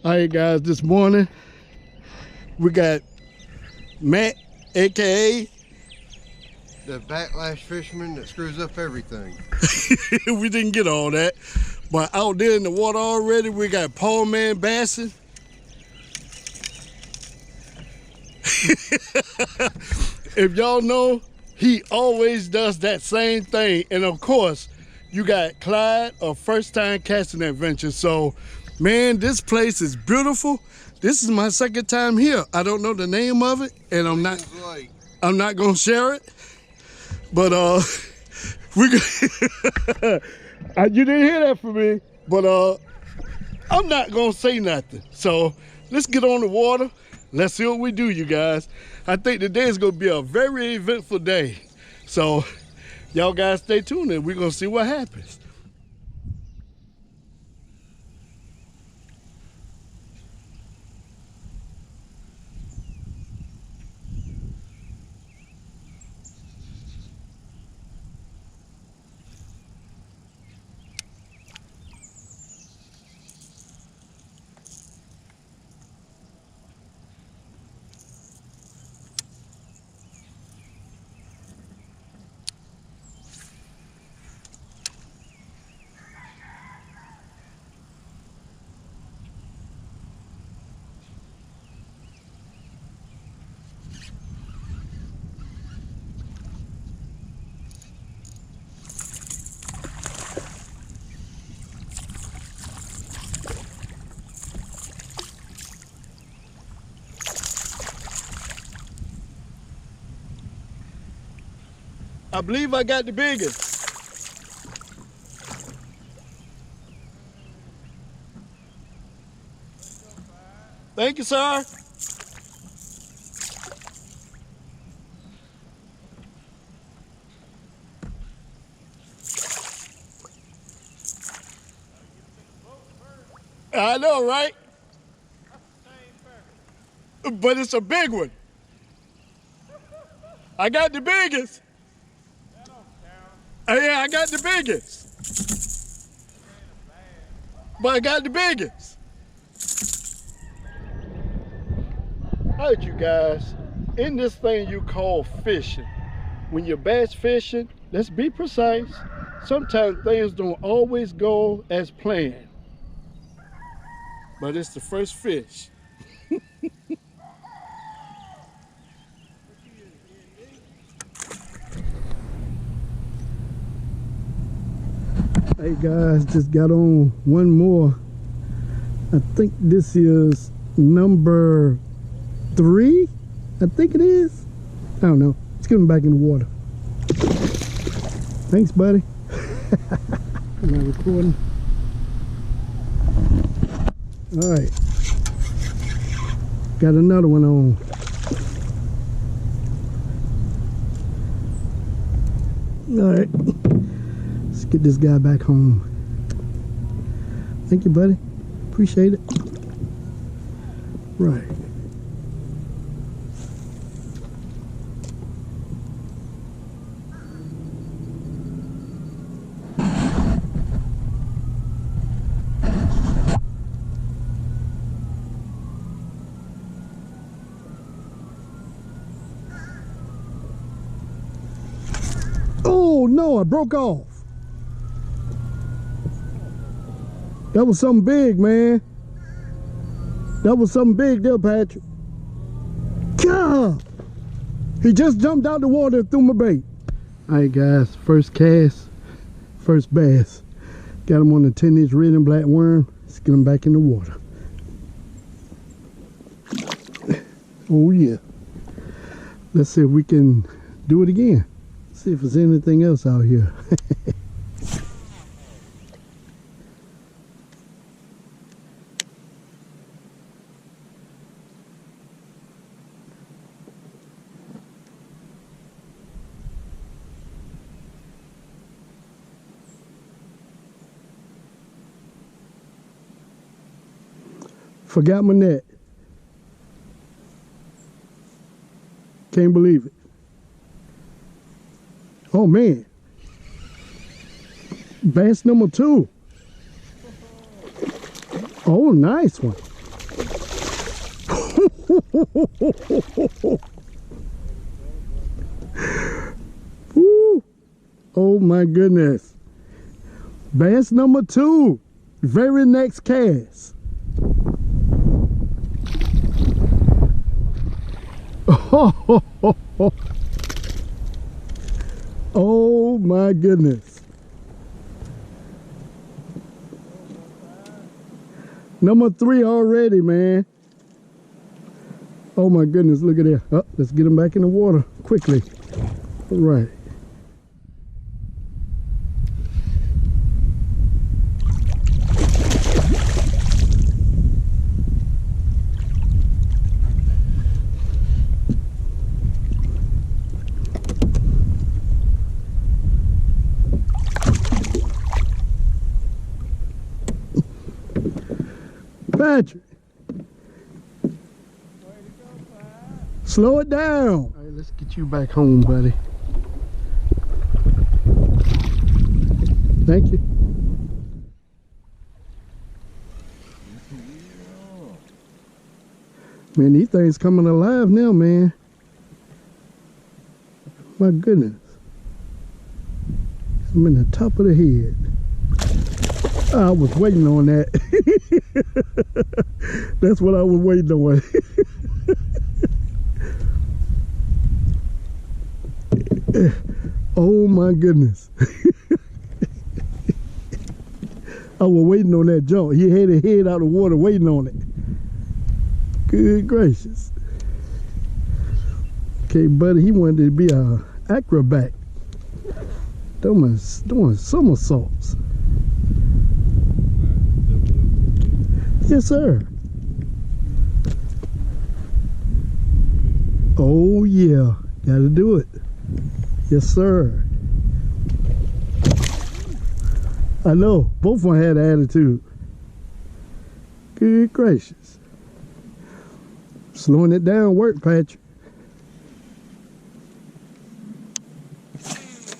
All right, guys, this morning we got Matt, aka the backlash fisherman that screws up everything. we didn't get all that, but out there in the water already, we got Paul Man bassing. If y'all know, he always does that same thing. And of course, you got Clyde of First Time Casting Adventures. So, man, this place is beautiful. This is my second time here. I don't know the name of it, and I'm not gonna share it. But you didn't hear that from me. But I'm not gonna say nothing. So let's get on the water. Let's see what we do, you guys. I think today is gonna be a very eventful day. So y'all guys stay tuned and we're gonna see what happens. I believe I got the biggest. Thank you, sir. I know, right? But it's a big one. I got the biggest. Yeah, I got the biggest. But I got the biggest. All right, you guys. In this thing you call fishing, when you're bass fishing, let's be precise. Sometimes things don't always go as planned. But it's the first fish. Hey guys, just got on one more. I think this is number 3. I think it is. I don't know. Let's get him back in the water. Thanks, buddy. Am I recording? All right. Got another one on. All right. Let's get this guy back home. Thank you, buddy. Appreciate it. Right. Oh no, I broke off. That was something big, man. That was something big there, Patrick. God! He just jumped out the water and threw my bait. All right, guys. First cast, first bass. Got him on the 10-inch red and black worm. Let's get him back in the water. Oh, yeah. Let's see if we can do it again. See if there's anything else out here. Forgot my net. Can't believe it. Oh man. Bass number 2. Oh, nice one. Woo. Oh my goodness. Bass number 2. Very next cast. Oh my goodness. Number 3 already, man. Oh my goodness, look at that. Oh, let's get him back in the water quickly. All right. Patrick, slow it down. All right, let's get you back home, buddy. Thank you. Man, these things coming alive now, man. My goodness. I'm in the top of the head. I was waiting on that. That's what I was waiting on. Oh my goodness. I was waiting on that jump. He had his head out of the water waiting on it. Good gracious. Okay, buddy, he wanted to be a acrobat. Doing somersaults. Yes, sir. Oh, yeah. Gotta do it. Yes, sir. I know. Both of them had attitude. Good gracious. Slowing it down work, Patrick.